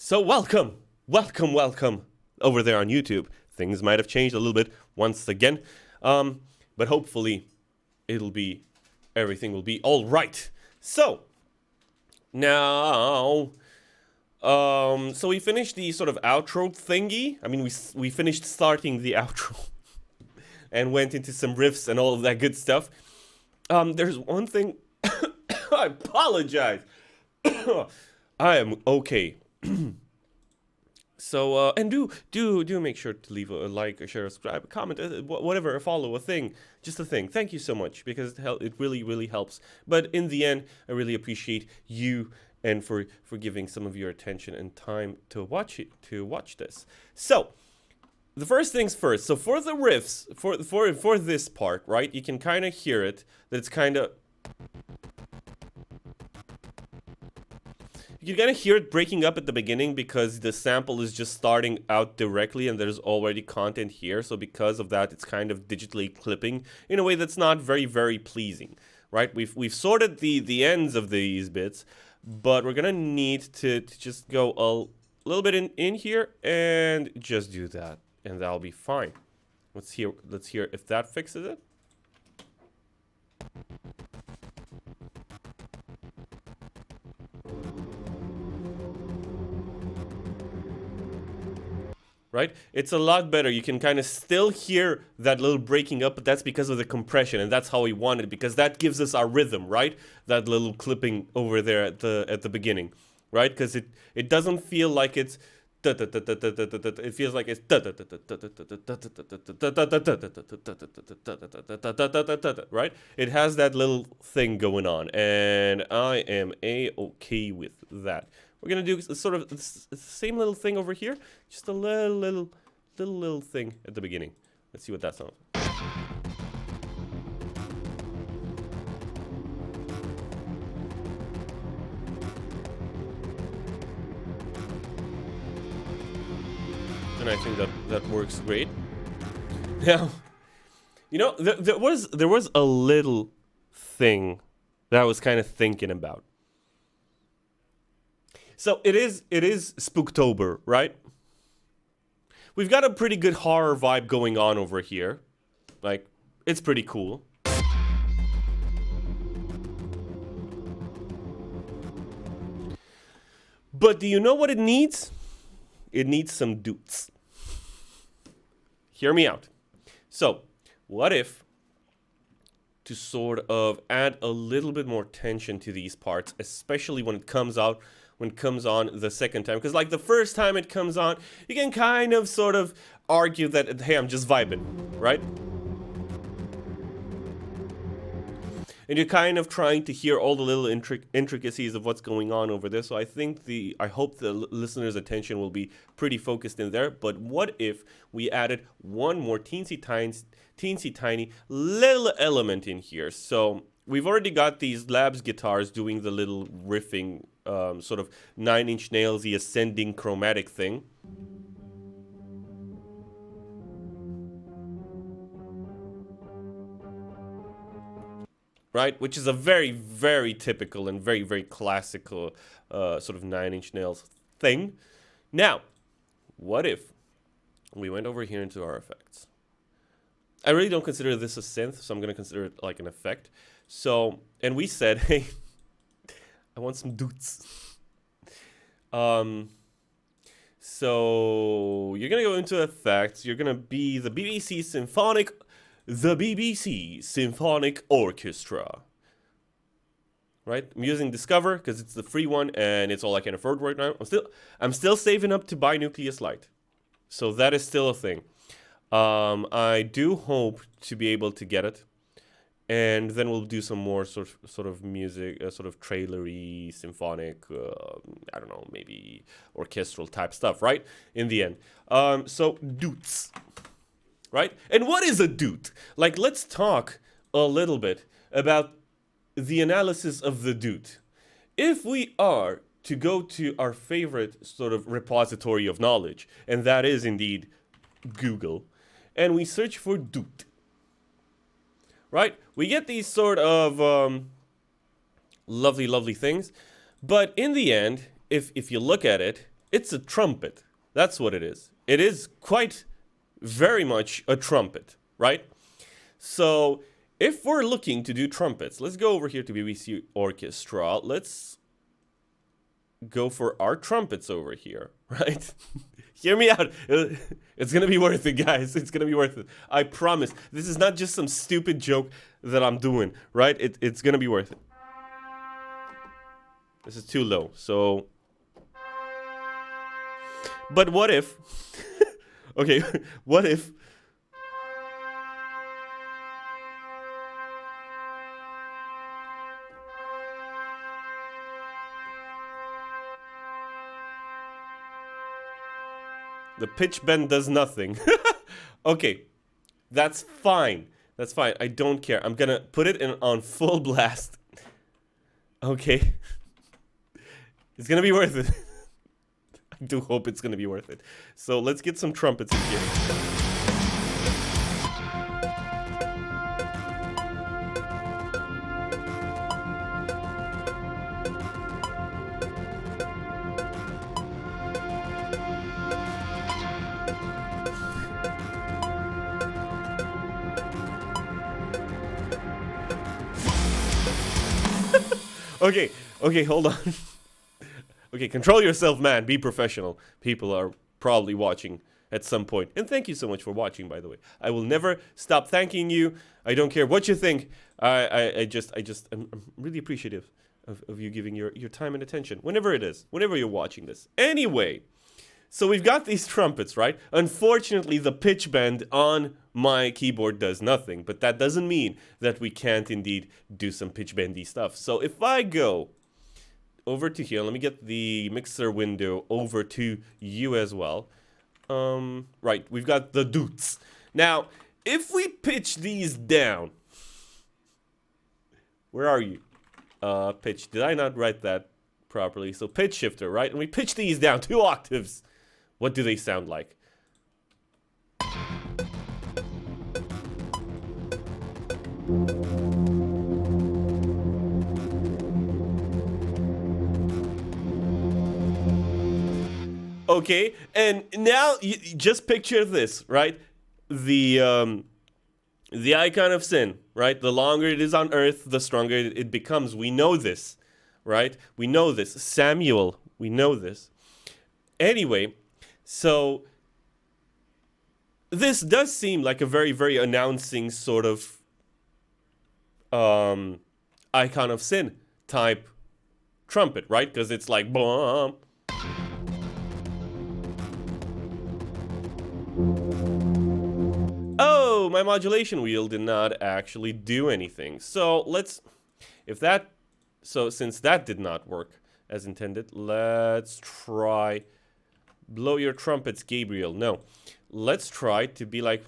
So welcome over there on YouTube. Things might have changed a little bit once again, but hopefully everything will be all right. So now, so we finished the sort of outro thingy. I mean, we finished starting the outro and went into some riffs and all of that good stuff. There's one thing. I apologize. I am okay. So and do make sure to leave a like, a share, a subscribe, a comment, whatever, a follow, a thing, just a thing. Thank you so much, because it really helps. But in the end, I really appreciate you and for giving some of your attention and time to watch this. So the first things first. So for the riffs, for this part, right? You can kind of hear it, that it's kind of. You can kind of hear it breaking up at the beginning because the sample is just starting out directly and there's already content here. So because of that, it's kind of digitally clipping in a way that's not very pleasing, right? We've sorted the ends of these bits, but we're gonna need to just go a little bit in here and just do that, and that'll be fine. Let's hear if that fixes it. Right? It's a lot better. You can kind of still hear that little breaking up, but that's because of the compression, and that's how we want it, because that gives us our rhythm, right? That little clipping over there at the beginning, right? Because it doesn't feel like it's it feels like it's right? It has that little thing going on, and I am okay with that. We're gonna do sort of the same little thing over here, just a little thing at the beginning. Let's see what that sounds like. And I think that works great. Now, you know, there was a little thing that I was kind of thinking about. So it is Spooktober, right? We've got a pretty good horror vibe going on over here. Like, it's pretty cool. But do you know what it needs? It needs some DOOTs. Hear me out. So, what if, to sort of add a little bit more tension to these parts, especially when it comes on the second time, because like the first time it comes on, you can kind of sort of argue that, hey, I'm just vibing, right? And you're kind of trying to hear all the little intricacies of what's going on over there. So I hope the listener's attention will be pretty focused in there. But what if we added one more teensy tiny little element in here? So we've already got these Labs guitars doing the little riffing, sort of 9 Inch Nails-y ascending chromatic thing. Right, which is a very typical and very classical sort of 9 Inch Nails thing. Now, what if we went over here into our effects? I really don't consider this a synth, so I'm going to consider it like an effect. So, and we said, hey, I want some DOOTs. So you're going to go into effects. You're going to be the BBC Symphonic Orchestra. Right? I'm using Discover because it's the free one and it's all I can afford right now. I'm still saving up to buy Nucleus Lite. So that is still a thing. I do hope to be able to get it. And then we'll do some more sort of music, sort of trailery, symphonic, I don't know, maybe orchestral type stuff, right? In the end. So DOOTs. Right? And what is a DOOT? Like, let's talk a little bit about the analysis of the DOOT. If we are to go to our favorite sort of repository of knowledge, and that is indeed Google, and we search for DOOT, right? We get these sort of lovely things, but in the end, if you look at it, It's a trumpet. That's what it is. It is quite very much a trumpet, right? So if we're looking to do trumpets, let's go over here to BBC Orchestra. Let's go for our trumpets over here, right? Hear me out. It's going to be worth it, guys. It's going to be worth it. I promise. This is not just some stupid joke that I'm doing, right? It's going to be worth it. This is too low, so... But what if... okay, what if... the pitch bend does nothing. Okay, that's fine. That's fine. I don't care. I'm gonna put it on full blast. Okay. It's gonna be worth it. I do hope it's gonna be worth it. So let's get some trumpets in here. Okay, hold on. Okay, control yourself, man. Be professional. People are probably watching at some point. And thank you so much for watching, by the way. I will never stop thanking you. I don't care what you think. I'm really appreciative of you giving your time and attention. Whenever it is. Whenever you're watching this. Anyway, so we've got these trumpets, right? Unfortunately, the pitch bend on my keyboard does nothing. But that doesn't mean that we can't indeed do some pitch bendy stuff. So if I go over to here, let me get the mixer window over to you as well. Right, we've got the DOOTs. Now, if we pitch these down, where are you? Pitch, did I not write that properly? So pitch shifter, right? And we pitch these down 2 octaves. What do they sound like? Okay, and now you just picture this, right? The icon of sin, right? The longer it is on earth, the stronger it becomes. We know this, right? We know this. Samuel, we know this. Anyway, so this does seem like a very, very announcing sort of icon of sin type trumpet, right? Because it's like, boom. Oh, my modulation wheel did not actually do anything. So since that did not work as intended, let's try blow your trumpets, Gabriel. No, let's try to be like,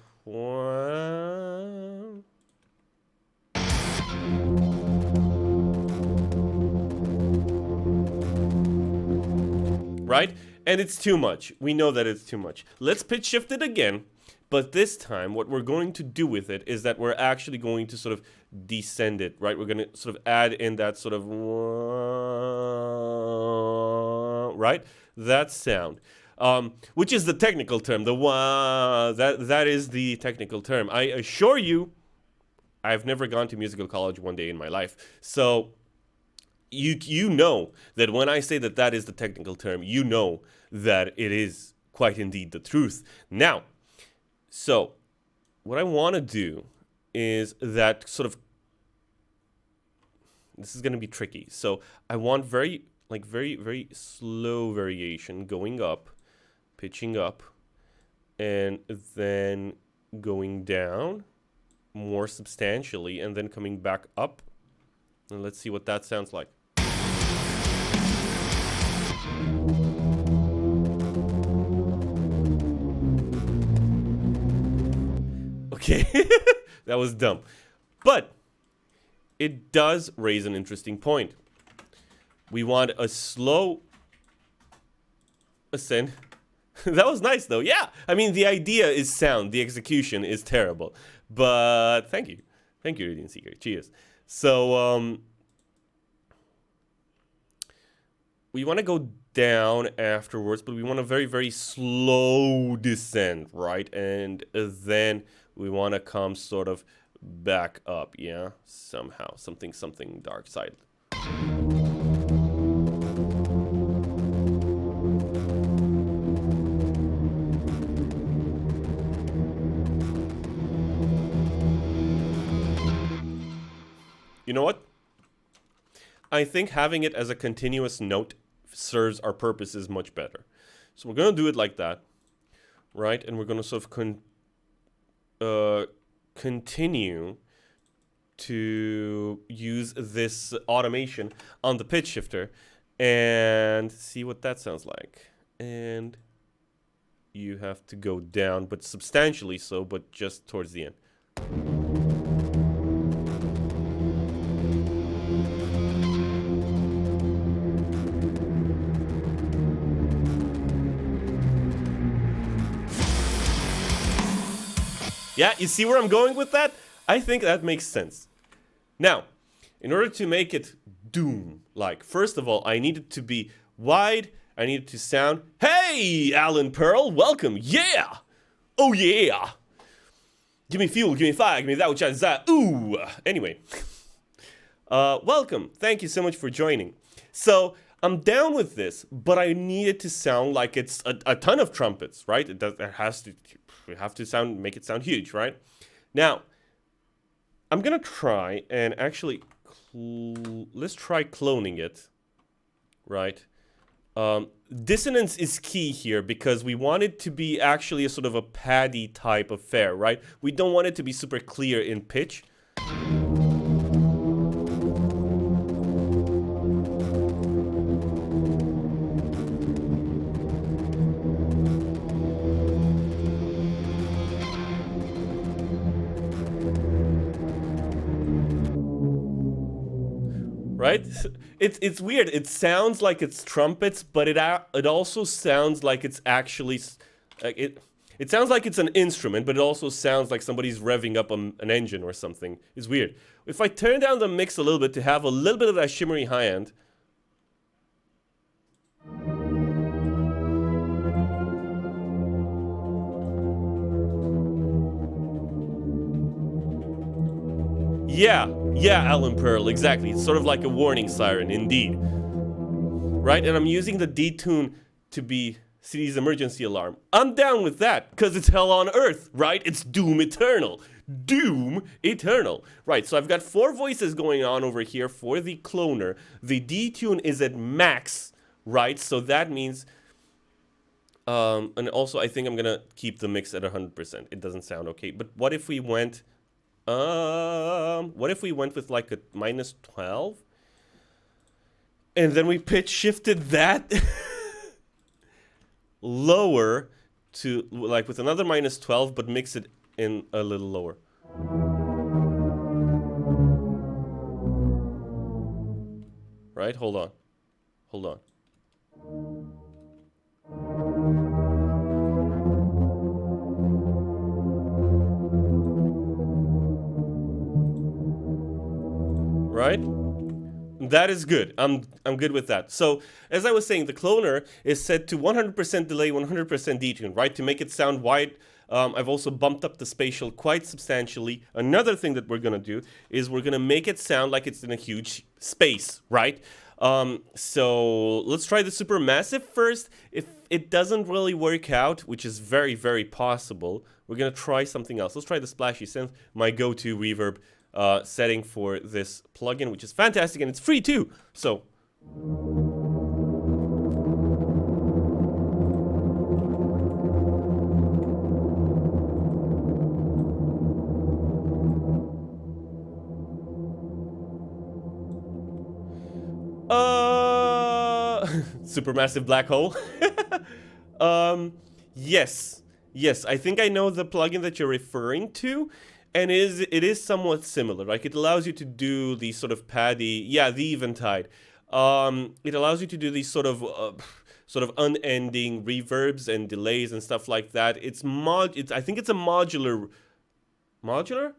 right? And it's too much. We know that it's too much. Let's pitch shift it again. But this time, what we're going to do with it is that we're actually going to sort of descend it, right? We're going to sort of add in that sort of, right? That sound, which is the technical term. The that is the technical term. I assure you, I've never gone to musical college one day in my life. So you know that when I say that that is the technical term, you know that it is quite indeed the truth. Now, so what I want to do is that sort of, this is going to be tricky. So I want very, very slow variation going up, pitching up, and then going down more substantially, and then coming back up. And let's see what that sounds like. Okay, that was dumb. But it does raise an interesting point. We want a slow ascent. That was nice, though. Yeah, I mean, the idea is sound. The execution is terrible. But thank you. Thank you, Radiant Seeker. Cheers. So, we want to go down afterwards, but we want a very, very slow descent, right? And then we want to come sort of back up, yeah? Somehow, something dark side. You know what? I think having it as a continuous note serves our purposes much better. So we're going to do it like that, right? And we're going to sort of continue to use this automation on the pitch shifter and see what that sounds like. And you have to go down, but substantially so, but just towards the end. Yeah, you see where I'm going with that? I think that makes sense. Now, in order to make it Doom-like, first of all, I need it to be wide. I need it to sound, hey, Alan Pearl, welcome, yeah! Oh, yeah! Give me fuel, give me fire, give me that which I desire, ooh! Anyway, welcome. Thank you so much for joining. So, I'm down with this, but I need it to sound like it's a ton of trumpets, right? We have to make it sound huge, right? Now, I'm gonna try and actually, let's try cloning it, right? Dissonance is key here because we want it to be actually a sort of a paddy type affair, right? We don't want it to be super clear in pitch. Right? It's weird. It sounds like it's trumpets, but it also sounds like it's actually it sounds like it's an instrument, but it also sounds like somebody's revving up an engine or something. It's weird. If I turn down the mix a little bit to have a little bit of that shimmery high end. Yeah, Alan Pearl, exactly. It's sort of like a warning siren, indeed. Right? And I'm using the detune to be city's emergency alarm. I'm down with that, because it's hell on earth, right? It's Doom Eternal. Doom Eternal. Right, so I've got 4 voices going on over here for the cloner. The detune is at max, right? So that means... and also, I think I'm going to keep the mix at 100%. It doesn't sound okay. But what if we went... what if we went with like a -12? And then we pitch shifted that lower to like with another -12, but mix it in a little lower. Right? Hold on. Hold on. Right? That is good. I'm good with that. So, as I was saying, the cloner is set to 100% delay, 100% detune, right? To make it sound wide. I've also bumped up the spatial quite substantially. Another thing that we're going to do is we're going to make it sound like it's in a huge space, right? So let's try the supermassive first. If it doesn't really work out, which is very, very possible, we're going to try something else. Let's try the splashy synth, my go-to reverb setting for this plugin, which is fantastic, and it's free too. So supermassive black hole. Yes, I think I know the plugin that you're referring to. And it is somewhat similar. Like, it allows you to do these sort of paddy, the Eventide. It allows you to do these sort of unending reverbs and delays and stuff like that. I think it's a modulation reverb.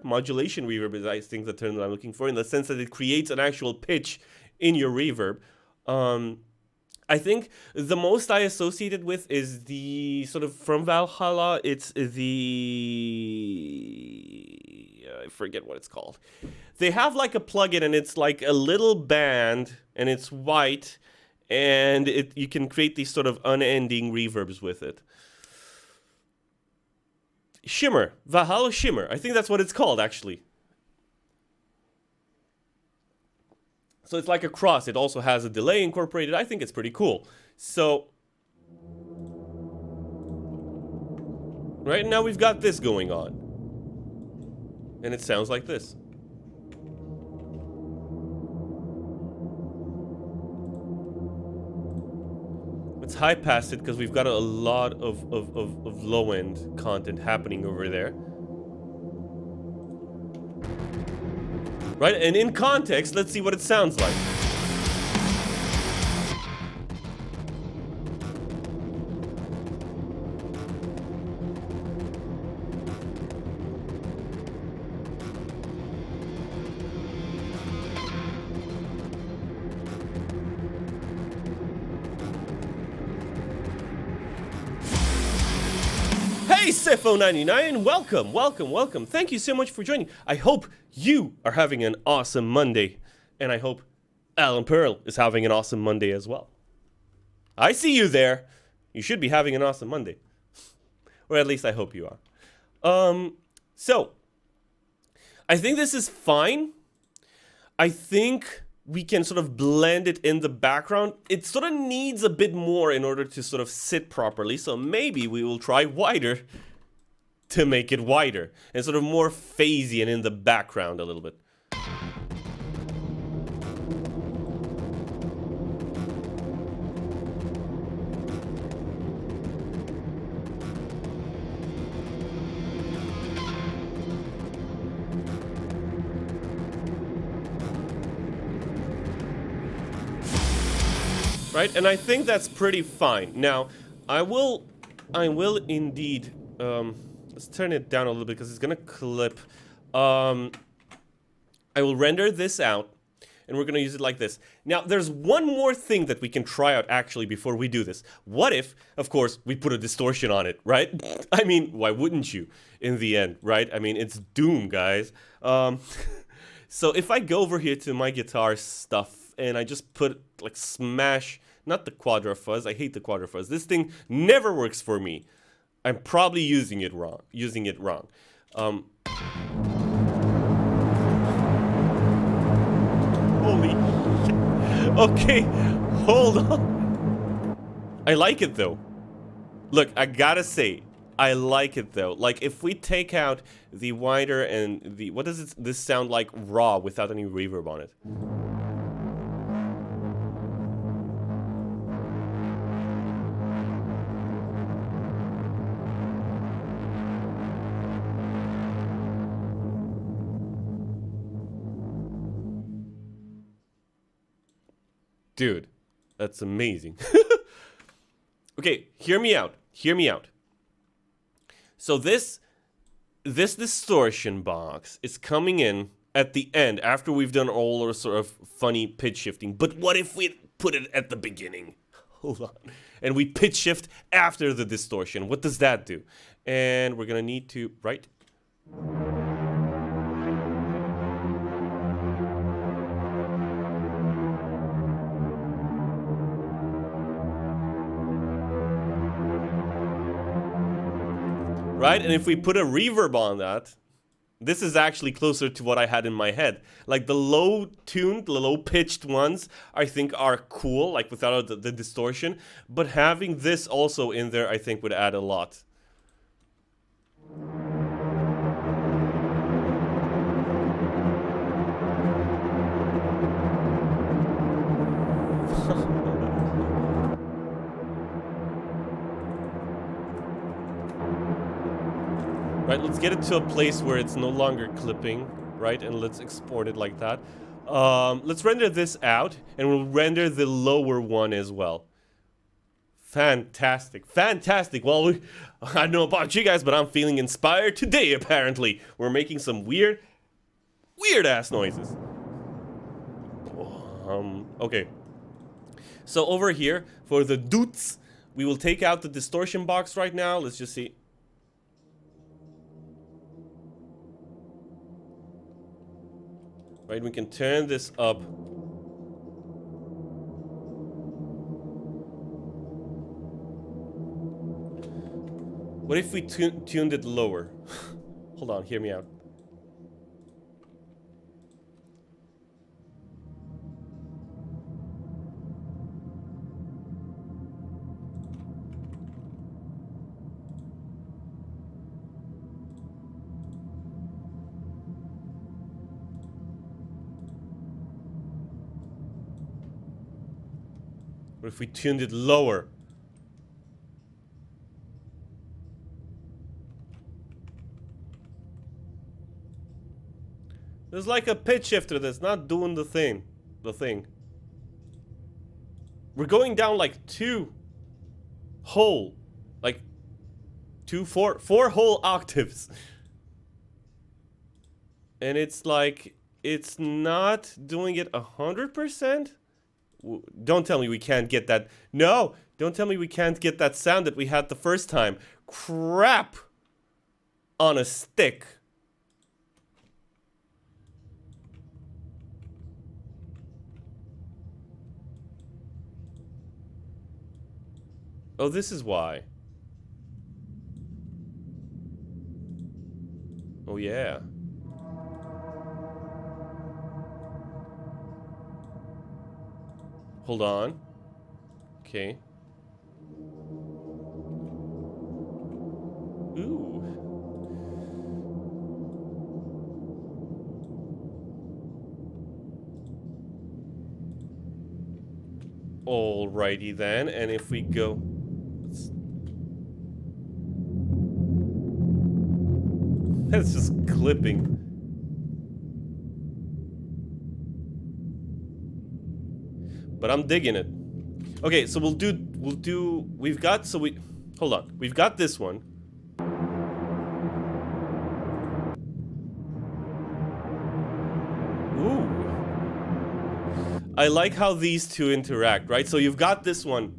Modulation reverb is, I think, the term that I'm looking for, in the sense that it creates an actual pitch in your reverb. I think the most I associated with is the sort of from Valhalla. It's the I forget what it's called. They have like a plugin and it's like a little band and it's white and you can create these sort of unending reverbs with it. Shimmer, Valhalla Shimmer. I think that's what it's called actually. So it's like a cross. It also has a delay incorporated. I think it's pretty cool. So right now we've got this going on. And it sounds like this. Let's high pass it because we've got a lot of low end content happening over there. Right, and in context, let's see what it sounds like. Hey, Sifo99, welcome, welcome, welcome. Thank you so much for joining. I hope you are having an awesome Monday. And I hope Alan Pearl is having an awesome Monday as well. I see you there. You should be having an awesome Monday. Or at least I hope you are. So, I think this is fine. I think we can sort of blend it in the background. It sort of needs a bit more in order to sort of sit properly. So maybe we will try wider to make it wider. And sort of more phasey and in the background a little bit. Right, and I think that's pretty fine. Now, I will indeed, let's turn it down a little bit because it's gonna clip. I will render this out, and we're gonna use it like this. Now, there's one more thing that we can try out actually before we do this. What if, of course, we put a distortion on it, right? I mean, why wouldn't you in the end, right? I mean, it's Doom, guys. So if I go over here to my guitar stuff, and I just put, like, smash, not the quadra fuzz, I hate the quadra fuzz. This thing never works for me. I'm probably using it wrong. Holy shit. Okay, hold on. I like it, though. Look, I gotta say, I like it, though. Like, if we take out the wider and the... What does this sound like raw without any reverb on it? Dude, that's amazing. Okay, hear me out. So this distortion box is coming in at the end after we've done all our sort of funny pitch shifting. But what if we put it at the beginning? Hold on. And we pitch shift after the distortion. What does that do? And we're gonna need to, right? Right? And if we put a reverb on that, this is actually closer to what I had in my head. Like the low-tuned, the low-pitched ones, I think are cool, like without the distortion. But having this also in there, I think would add a lot. Right, let's get it to a place where it's no longer clipping, right? And let's export it like that. Let's render this out, and we'll render the lower one as well. Fantastic, fantastic. Well, I don't know about you guys, but I'm feeling inspired today, apparently. We're making some weird-ass noises. Okay. So over here, for the DOOTs, we will take out the distortion box right now. Let's just see. Right, we can turn this up. What if we tuned it lower? Hold on, hear me out. What if we tuned it lower? There's like a pitch shifter that's not doing the thing. We're going down like four whole octaves. And it's like, it's not doing it 100%. Don't tell me we can't get that. No, don't tell me we can't get that sound that we had the first time. Crap on a stick. Oh, this is why. Oh, yeah. Hold on. Okay. Ooh. Alrighty then, and if we go... That's just clipping. But I'm digging it. Okay, so we'll do, we've got this one. Ooh. I like how these two interact, right? So you've got this one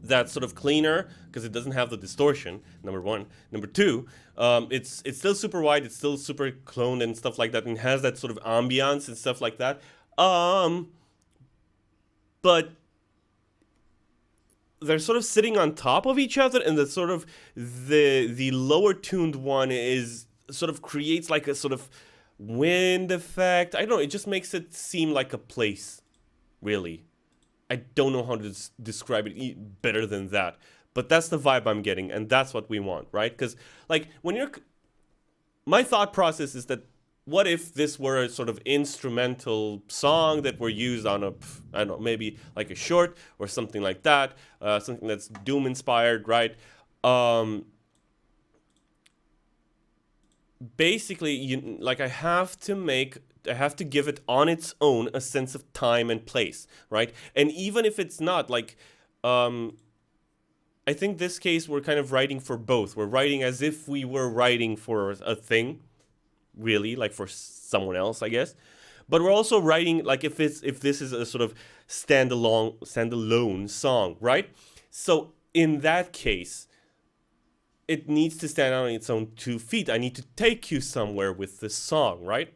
that's sort of cleaner because it doesn't have the distortion, number one. Number two, it's still super wide, it's still super cloned and stuff like that, and has that sort of ambiance and stuff like that. But they're sort of sitting on top of each other, and the sort of the lower tuned one is sort of creates like a sort of wind effect. I don't know, it just makes it seem like a place, really. I don't know how to describe it better than that, but that's the vibe I'm getting, and that's what we want, right? Because like when you're, my thought process is that, what if this were a sort of instrumental song that were used on a, I don't know, maybe like a short or something like that, something that's Doom inspired, right? Basically, like I have to give it on its own a sense of time and place, right? And even if it's not, like, I think this case we're kind of writing for both. We're writing as if we were writing for a thing, really, like for someone else, I guess. But we're also writing like if this is a sort of standalone song, right? So in that case, it needs to stand on its own 2 feet. I need to take you somewhere with this song, right?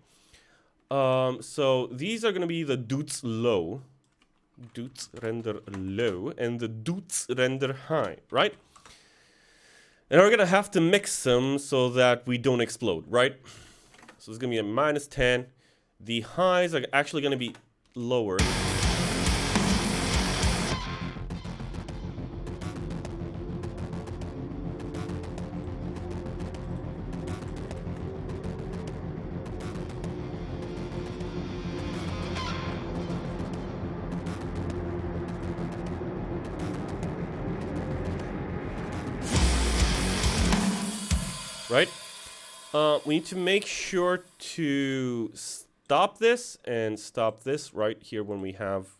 So these are going to be the DOOTs low. DOOTs render low and the DOOTs render high, right? And we're going to have to mix them so that we don't explode, right? So it's going to be a -10. The highs are actually going to be lower. Right? We need to make sure to stop this and stop this right here when we have,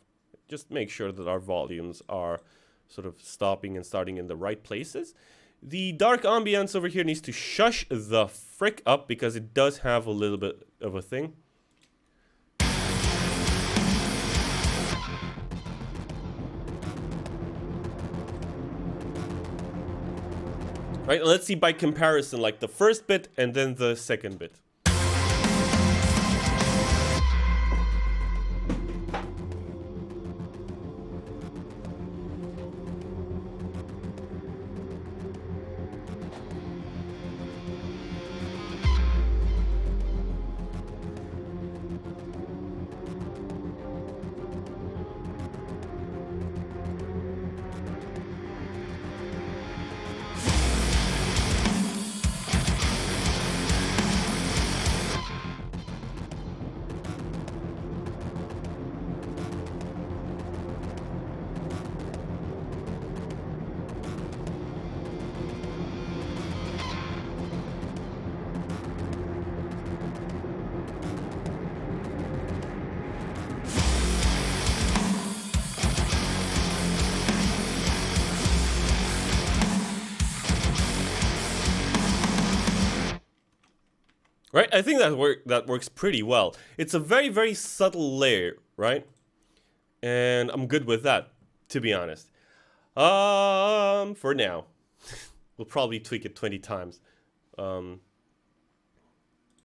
just make sure that our volumes are sort of stopping and starting in the right places. The dark ambience over here needs to shush the frick up because it does have a little bit of a thing. Right, let's see by comparison, like the first bit and then the second bit. Right, I think that works pretty well. It's a very, very subtle layer, right? And I'm good with that, to be honest. For now. We'll probably tweak it 20 times.